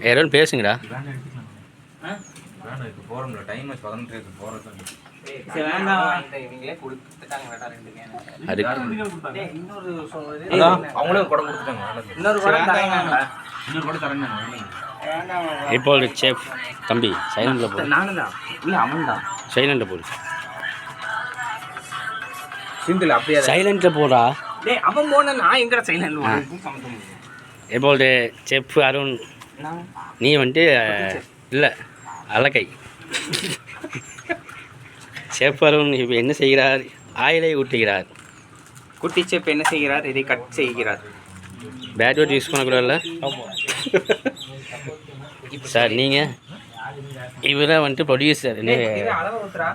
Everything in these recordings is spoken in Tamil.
யாரும் பேசுங்கடா. இப்போது செஃப் தம்பி சைலண்டில் போ. சைலண்டில் போடு. சைலண்டில் போடா. அவன் போன நான் எங்கடா சைலண்ட். இப்போது செஃப் அருண் நீ வந்துட்டு இல்லை அலக்கை செஃப் அருண் இப்போ என்ன செய்கிறார்? ஆயிலை ஊட்டுகிறார். குட்டி செஃப் என்ன செய்கிறார்? இதை கட் செய்கிறார். பேட் வேர்ட் யூஸ் பண்ணக்கூடாதுல்ல சார். நீங்கள் இவரை வந்துட்டு ப்ரொடியூசர்,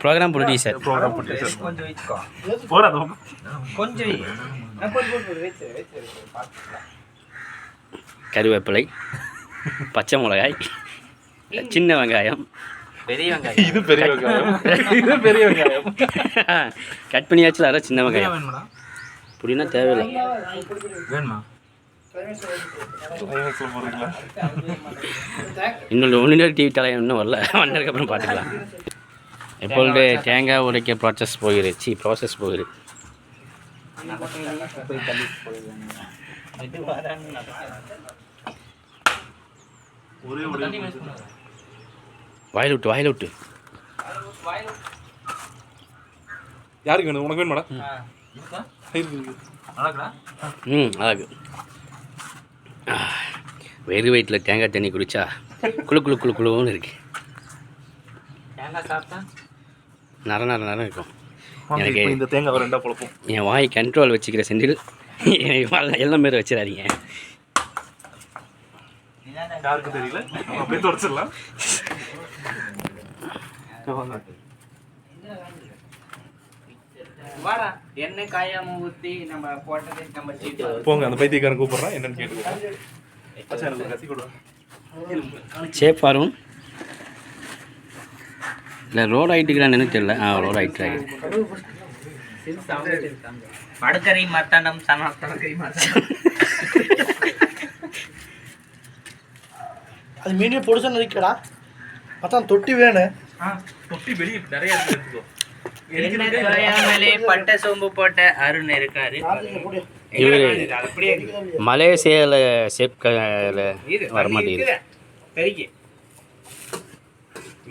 ப்ரோக்ராம் ப்ரொடியூசர். கருவேப்பிலை, பச்சை மிளகாய், சின்ன வெங்காயம், பெரிய வெங்காயம். இது பெரிய வெங்காயம். இது பெரிய வெங்காயம். கட் பண்ணியாச்சு. அரை சின்ன வெங்காயம் புடினா தேவையில்லை. வேணுமா? இன்னொன்று ஒன்று டிவி தலையம் இன்னும் வரல, வந்ததுக்கப்புறம் பார்த்துக்கலாம். இப்பொழுது தேங்காய் உடைக்க ப்ராசஸ் போகிறது. வாயில் விட்டு யாருக்கு வேணும்? உனக்கு வேணுமாடா? அழகு. வெறு வயிற்றில் தேங்காய் தண்ணி குடித்தா குழுன்னு இருக்கு. நர இருக்கும். எனக்கு இந்த தேங்காய் ரெண்டா பொழப்போம். என் வாய் கண்ட்ரோல் வச்சுக்கிற செந்தில் எல்லாம் மாரி வச்சிடாதீங்க. யாருக்கு தெரியல, அப்படியே தொடச்சிடலாம். எண்ணெய் காயாம ஊற்றி நம்ம போட்டது நம்ம போங்க. அந்த பைத்தியக்காரன் கூப்பிட்றான், என்னன்னு கேட்டுக்கோங்க. கத்தி கொடுங்க. சேஃப் அருண் இல்லை ரோட் ஆகிட்டுக்கிறான்னு தெரியல. ரோட் ஆகிட்டு மடுக்கரை மத்தாண்டம் சனாத்தனக்கரை மத்தாண்டம். அது மீடியம் பொடிசன் இருக்கடா மச்சான். தொட்டி வேணும். தொட்டி வெளியே நிறைய எடுத்துக்கோ. பட்ட சோம்பு போட்ட அருண் இருக்காரு. இவர் மலேசியாவில் வரமாட்டேங்குது.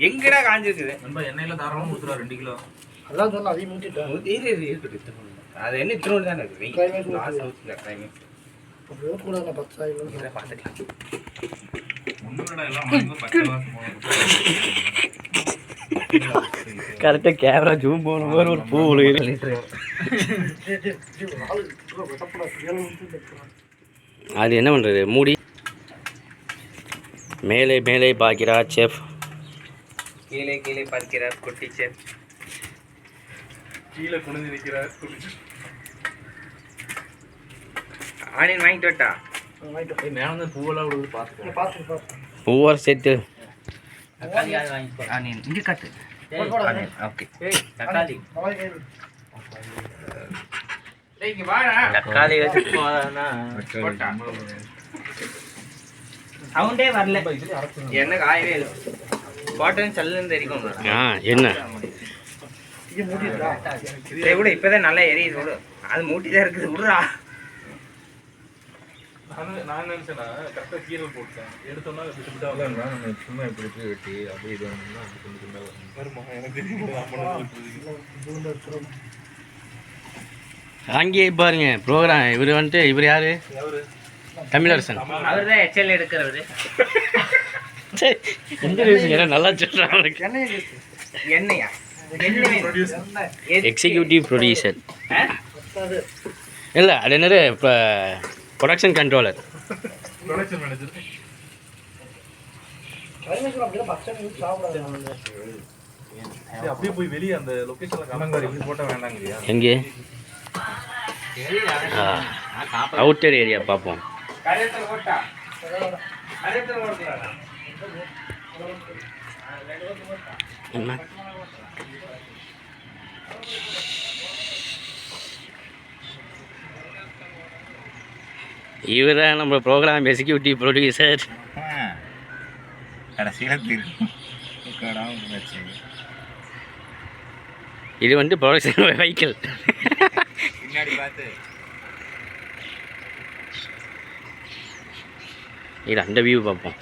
எங்கடா காஞ்சிருக்குது? எண்ணெயில தாராளமாக ஊற்றுறா 2 கிலோ. அதான் சொன்ன அதையும் மூட்டிட்டேன். அது என்ன இத்தனோடு தானே இருக்குது. கரெக்டாக கேமரா ஜூம் போன மாதிரி ஒரு பூ அது என்ன பண்ணுறது? மூடி மேலே மேலே பார்க்கிறார் செஃப். கீழே கீழே பார்க்கிறார் குட்டி செஃப். கீழே குனிஞ்சு நிற்கிறார். ஆனியன் வாங்கிட்டு வட்டா? மேலே வந்து பூவெல்லாம் விடுவது பார்த்துக்கோ. பூவார் சேர்த்து ஆனியன் இங்கே கட்டு. ஓகே. தக்காளி தக்காளி வச்சு சவுண்டே வரல. என்ன காயவே இல்லை. போட்டேன்னு சல்லுன்னு தெரியும். என்ன விட இப்போதான் நல்லா எரியுது. விடு, அது மூட்டிதான் இருக்குது. விடுறா. நான் நினைச்சேன்னா கரெக்டாக கீரை போட்டேன். எடுத்தோம்னா சும்மா இப்படி வெட்டி அப்படியே இது வருமா? எனக்கு அங்கேயே பாருங்க ப்ரோக்ராம். இவர் வந்துட்டு இவர் யாரு? தமிழரசன். அவர் தான் எச்எல் எடுக்கிறவரு. நல்லா சொல்றாங்க. என்னையா? எக்ஸிக்யூட்டிவ் ப்ரொடியூசர் இல்லை, அது என்னது இப்போ ப்ரொடக்ஷன் கண்ட்ரோலர். Production manager. அப்படியே போய் வெளியே அந்த லொகேஷன்ல கணங்காரி போட்டால் வேண்டாங்கய்யா. எங்கே? அவுட்டர் ஏரியா பார்ப்போம். என்ன இவர் தான் நம்ம ப்ரோக்ராம் எக்ஸிக்யூட்டிவ் ப்ரொடியூசர். கடைசியில் இது வந்து ப்ரொடக்ஷன் வெஹிக்கிள். பின்னாடி பார்த்து இது அந்த வியூ பார்ப்போம்.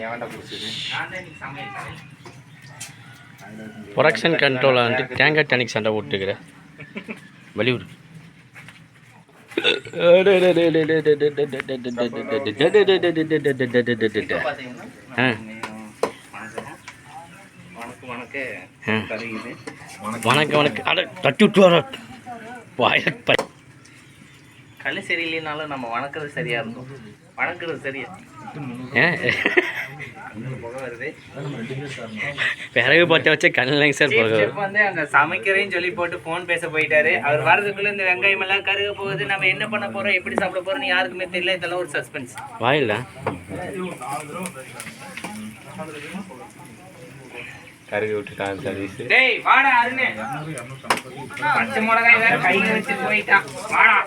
ஏன்டா பிடிச்சது? ப்ரொடக்ஷன் கண்ட்ரோலில் வந்து தேங்காய் டானிக் சண்டை போட்டுக்கிறேன் வெளியூர். வணக்கம் வணக்கம். அட தட்டி விட்டு வர வாய. கல் சரியில்லைனாலும் நம்ம வணக்கிறது சரியா இருக்கும். வணக்கிறது சரியா பிறகு பற்ற வச்ச கண்ணில்லைங்க சார். வந்து அங்கே சமைக்கிறேன்னு சொல்லி போட்டு ஃபோன் பேச போயிட்டாரு. அவர் வரதுக்குள்ள இந்த வெங்காயம் எல்லாம் கருக போகுது. நம்ம என்ன பண்ண போறோம், எப்படி சாப்பிட போறோம்னு யாருக்குமே தெரியல. இதெல்லாம் ஒரு சஸ்பென்ஸ். வாயில்ல கருகி விட்டுட்டான் சர்வீஸ். டேய் வாடா அருணே. பச்சை மிளகாய் வேற கையில வச்சு போயிட்டான். வாடா.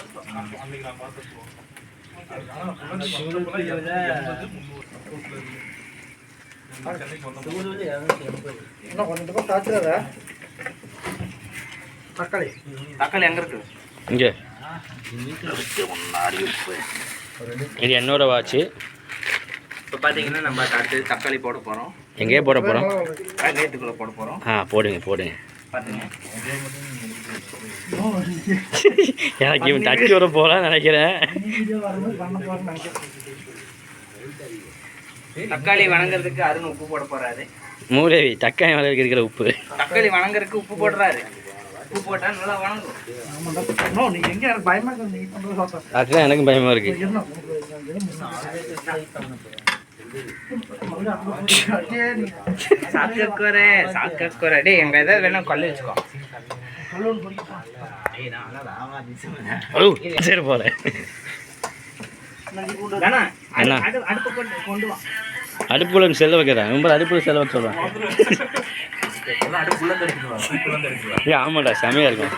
தக்காளி தக்காளி எங்க இருக்கு? இங்கே இது என்னோட வாட்சு. இப்போ பார்த்தீங்கன்னா நம்ம அடுத்து தக்காளி போட போகிறோம். எங்கேயே போட போகிறோம்? வெங்காயத்துக்குள்ளே போட போகிறோம். போடுங்க போடுங்க. பார்த்துங்க, எனக்கு இவன் தட்டி வர போகலான்னு நினைக்கிறேன். தக்காளி வணங்குறதுக்கு அருண் உப்பு போட போறாரு. மூதேவி தக்காளி வளர்க்க இருக்கிற உப்பு. தக்காளி வணங்குறதுக்கு உப்பு போடுறாரு. உப்பு போட்டா நல்லா வணங்கும். நீ எங்க எனக்கு பயமா அதுதான் எனக்கும் பயமா இருக்கு. சாக்கக்குறை டே எங்க ஏதாவது வேணா கொல்ல வச்சுக்கோ. சரி போறேன். அடுப்புக்குள்ள செல்ல வைக்கிறேன். ரொம்ப அடுப்புல செல்ல வச்சு சொல்றேன். ஆமாடா செமையா இருக்கும்.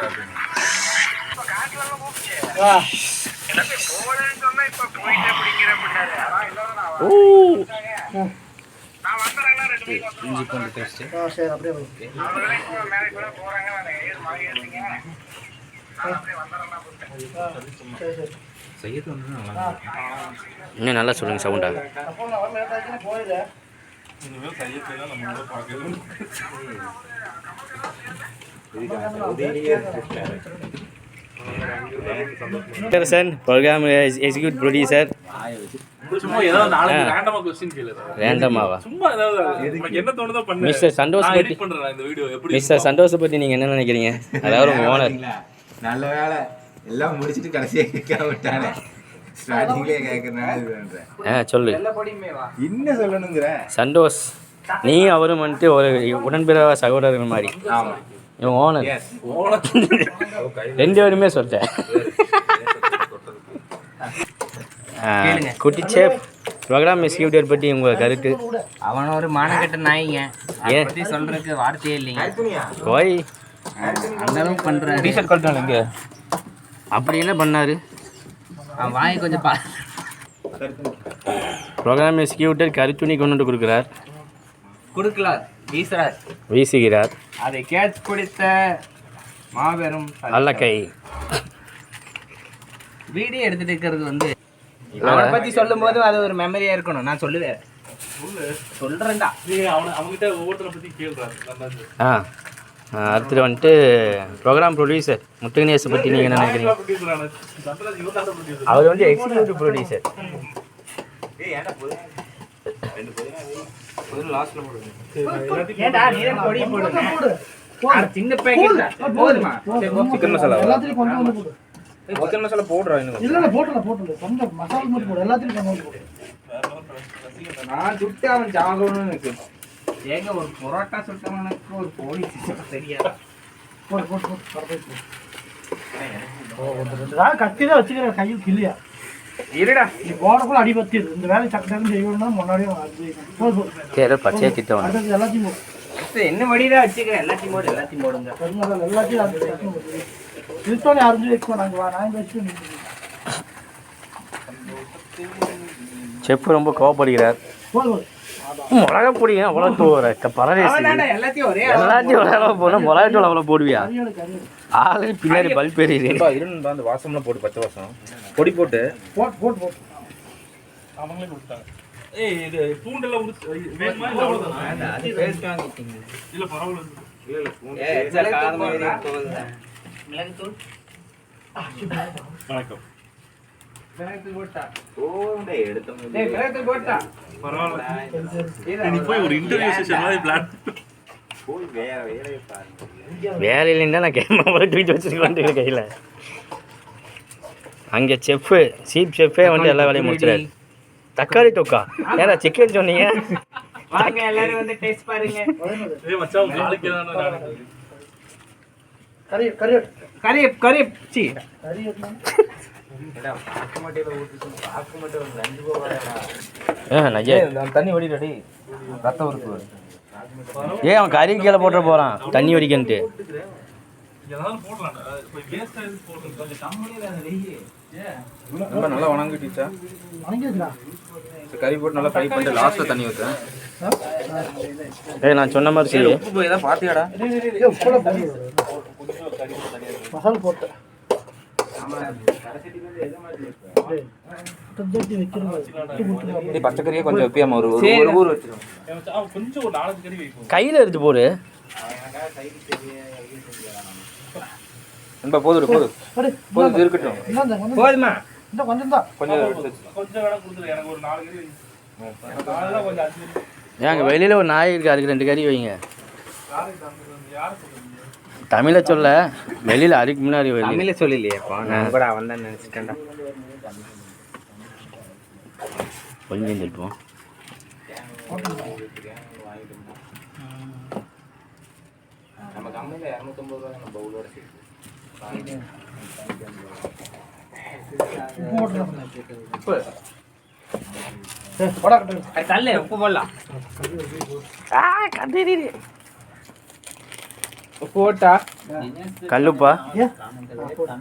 இஞ்சி பூண்டு பேஸ்ட். சரி அப்படியே இன்னும் நல்லா சொல்லுங்க சவுண்டா. Program execute producer. ரேண்டமாவா? மிஸ்டர் சந்தோஷை பற்றி நீங்கள் என்ன நினைக்கிறீங்க? அதாவது உங்கள் ஓனர். நல்ல வேலை எல்லாம் முடிச்சுட்டு கடைசியாக கேட்க விட்டானே. ஸ்டார்டிங்லேயே கேட்கறதுனால சொல்லு என்ன சொல்லணுங்கிற. சந்தோஷ் நீ அவரும் வந்துட்டு ஒரு உடன்பிறவா சகோதரர்கள் மாதிரி. ஆமாம், இவன் ஓனர். ரெண்டு பேருமே சொல்லிட்டேன். குட்டி சேஃப் ப்ரோக்ராம் எக்ஸிக்யூட்டிவ் பற்றி உங்கள் கருத்து? அவன் ஒரு மானக்கட்ட நாய்ங்க. அதை பற்றி சொல்றதுக்கு வார்த்தையே இல்லைங்க. ஓய் அந்த அளவுக்கு பண்றாரு. அப்படி என்ன பண்ணாரு? அவன் வாய் கொஞ்சம் ப்ரோக்ராம் எக்ஸிக்யூட்டிவ் கருத்துணி கொண்டு வந்து கொடுக்குறார். கொடுக்கலாம், வீசுகிறார். அதை கேட்ச் பிடித்த மாபெரும் அல்ல கை வீடியோ எடுத்துட்டு இருக்கிறது வந்து அவனை பத்தி சொல்லும் போது அது ஒரு மெமரியா இருக்கணும். நான் சொல்லுவேன், சொல்றேன்டா. அவங்ககிட்ட ஒவ்வொருத்தரை பத்தி கேள்றாரு. அடுத்து வந்துட்டு ப்ரோக்ராம் ப்ரொடியூசர் முத்துகணேஷை பற்றி நீங்கள் என்ன நினைக்கிறீங்க? அவர் வந்து எக்ஸிக்யூட்டிவ் ப்ரொடியூசர். சின்ன பேக்கெட் போதுமா? சிக்கன் மசாலா எல்லாத்தையும் கொண்டு வந்து போடு. சிக்கன் மசாலா போடுறா. இன்னும் இல்ல போட்டுல கொஞ்சம் மசாலா மட்டும் போடு. எல்லாத்தையும் கொண்டு வந்து போடு. நான் சுட்டு அவன் சாகணும்னு இருக்கு. ஏங்க ஒரு பரோட்டா சுட்டவனுக்கு ஒரு கோழி தெரியாது. போடு போடு போடு பரவாயில்லை. கத்தி தான் வச்சுக்கிறேன் கையில் கிளியா இருடா நீ போறக்குள்ள அடிபத்திடு. இந்த வேலை சக்கரம் செய்யணும்னா முன்னாடியே போடு போடு. சரி பச்சையாக திட்ட வேண்டாம். அடுத்தது எல்லாத்தையும் போடு. என்ன வடிதான் வச்சுக்கிறேன். எல்லாத்தையும் போடு எல்லாத்தையும் போடுங்க. பெருமாள் எல்லாத்தையும் அரிஞ்சு திருத்தோணி அரிஞ்சு வைக்கணும். நாங்கள் நான் வச்சு செஃப் ரொம்ப கோவப்படுகிறார். போடு போடு. மிளகா பொடிங்க அவ்வளோ பரவாயில்ல. அவன்தான்டா எல்லாத்தையும் ஒரே எல்லாத்தையும் ஒரு அளவு போனால் மிளகா தூள் அவ்வளோ போடுவியா? கறியோடு கறியோடு ஆளு பின்னாடி பல்ப் எரியுது. இருன்னு அந்த வாசம்லாம் போட்டு பச்சை வாசம் பொடி போட்டு போட்டு போட்டு போட்டு. அவங்களே கொடுத்தாங்க. ஏய் இது பூண்டெல்லாம் உரிச்சு வேணுமா இல்ல அவ்வளவுதானா? அது பேஸ்ட் வாங்கிட்டீங்க. இல்ல பரவாயில்ல. இல்ல இல்ல பூண்டு ஏய் காதமாரி போகுது. மிளகு தூள் வணக்கம். மிளகு போட்டா. பூண்டை எடுத்த டேய் மிளகு போட்டா. பரவாயில்ல. நீ போய் ஒரு இன்டர்வியூ செஷன் மாதிரி பிளான் போய் வேற வேலையை பாருங்க. வேலையிலேருந்தா நான் கேமரா தூக்கிட்டு வச்சுருக்கேன் கையில். அங்கே செஃப்பு சீப் செஃப்பே வந்து எல்லா வேலையும் முடிச்சிடாரு. தக்காளி தொக்கா ஏன்னா சிக்கன் சொன்னீங்க. வாங்க எல்லாரும் வந்து டேஸ்ட் பாருங்க. ஏய் மச்சான் காலுக்கு தான் கறி கறியோடு கறி சி கறியோடு ஏடா பாக்கு மட்டையில ஊத்திட்டு பாக்கு மட்டை ஒரு நஞ்சு போவாடா. நஜே தண்ணி வடிடடி. ரத்தம் இருக்கு. ஏன் அவன் கறி கீழே போட்டுற போகிறான் தண்ணி வடிக்கன்ட்டு. இதெல்லாம் போடலாம். போய் வேஸ்ட் ஆயிடு போடுறது கொஞ்சம் கம்மியா தான் வெயி. ரொம்ப நல்லா வணங்கிடுச்சா? வணங்கி வச்சுடா. கறி போட்டு நல்லா ஃப்ரை பண்ணிட்டு லாஸ்ட்ல தண்ணி ஊத்துறேன். ஏய் நான் சொன்ன மாதிரி செய்ய. உப்பு போய் தான் பாத்தியாடா? உப்புல போடு. மசாலா போட்டு பச்சைக்கறியே கொஞ்சம் வைப்பியாம ஒரு ஊர் வச்சிரும். கொஞ்சம் ஒரு 4 கறி வைப்போம். கையில் எடுத்து போடு. நண்பா போதும் போதும் இருக்கட்டும். போதுமா இன்னும் கொஞ்சம் தான். கொஞ்சம் வேணா கொடுத்துரு. எனக்கு ஒரு 4 கறி வை. நாலு கொஞ்சம் 5 கறி. ஏங்க வெளியில் ஒரு நாய் இருக்கு, அதுக்கு 2 கறி வைங்க. யார் சொல்லுங்க? தமிழை சொல்ல வெளியில் அதுக்கு முன்னாடி வெளியில் தமிழ சொல்லலையேப்பா. நான் கூட அவன் தான் நினைச்சிட்டேன்டா. கொஞ்சம் திருப்போம். நம்ம கம்மியில 250 ரூபாய் நம்ம பவுலோட சேர்த்து உப்பு போடா கட்டு. தள்ளு உப்பு போடலாம். உப்பு போட்டா கல்லுப்பா. ஏன் போடு.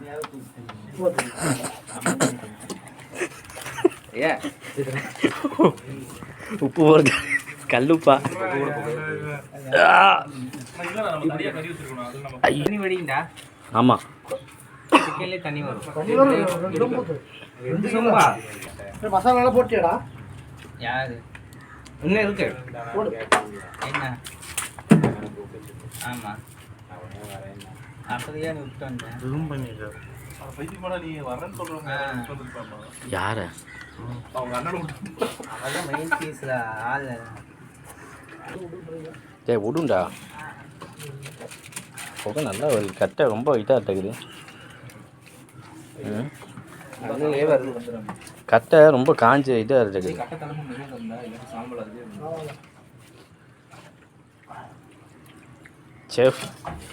ஏ உப்பு போடுறது கல்லுப்பா. நம்ம நிறைய கறி வச்சிருக்கணும். அது நம்ம தண்ணி வடிங்கடா. ஆமாம் சிக்கன்ல தண்ணி வரும். தண்ணி வரும். ரெண்டு போட்டு. சும்மா மசாலா எல்லாம் போட்டியாடா? யாரு இன்னும் இருக்கு போடு. என்ன ஆமா அப்படியே விட்டு வந்தேன். பைத்தியமாடா நீ வரேன்னு சொல்றவங்க வந்துருப்பாமா. யார் அவங்க அண்ணனை விட்டு அதான் மெயின் பீஸ்ல ஆள் டேய் விடுண்டா. புகை நல்லா வருது. கட்டை ரொம்ப இதாக இருக்குது. அதுலயே வருது. கட்டை ரொம்ப காஞ்ச இதாக இருக்குது. செஃப்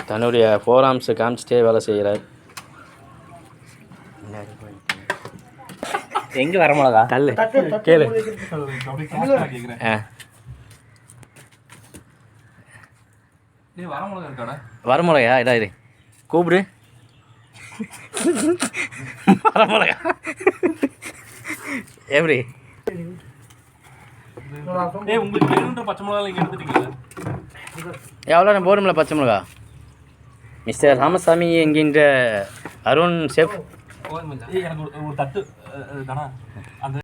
தன்னுடைய ஃபோராம்ஸை காமிச்சிட்டே வேலை செய்கிறார். எங்க வர மிளகா தள்ளு தட்டு தட்டு கேளு. கேக்குறேன். ஆ நீ வர மிளகா இருக்காடா? வரமிளகா இதா இது கூப்பிடு. வரமிளகா எப்படி ஏய் உங்களுக்கு வேணுன்ற பச்சை மிளகா இங்க எடுத்துட்டீங்களா? எவ்வளோ நான் போடும்ல பச்சை மிளகா. மிஸ்டர் ராமசாமி என்கின்ற அருண் செஃப் ஏய் எனக்கு ஒரு தட்டு தானா அந்த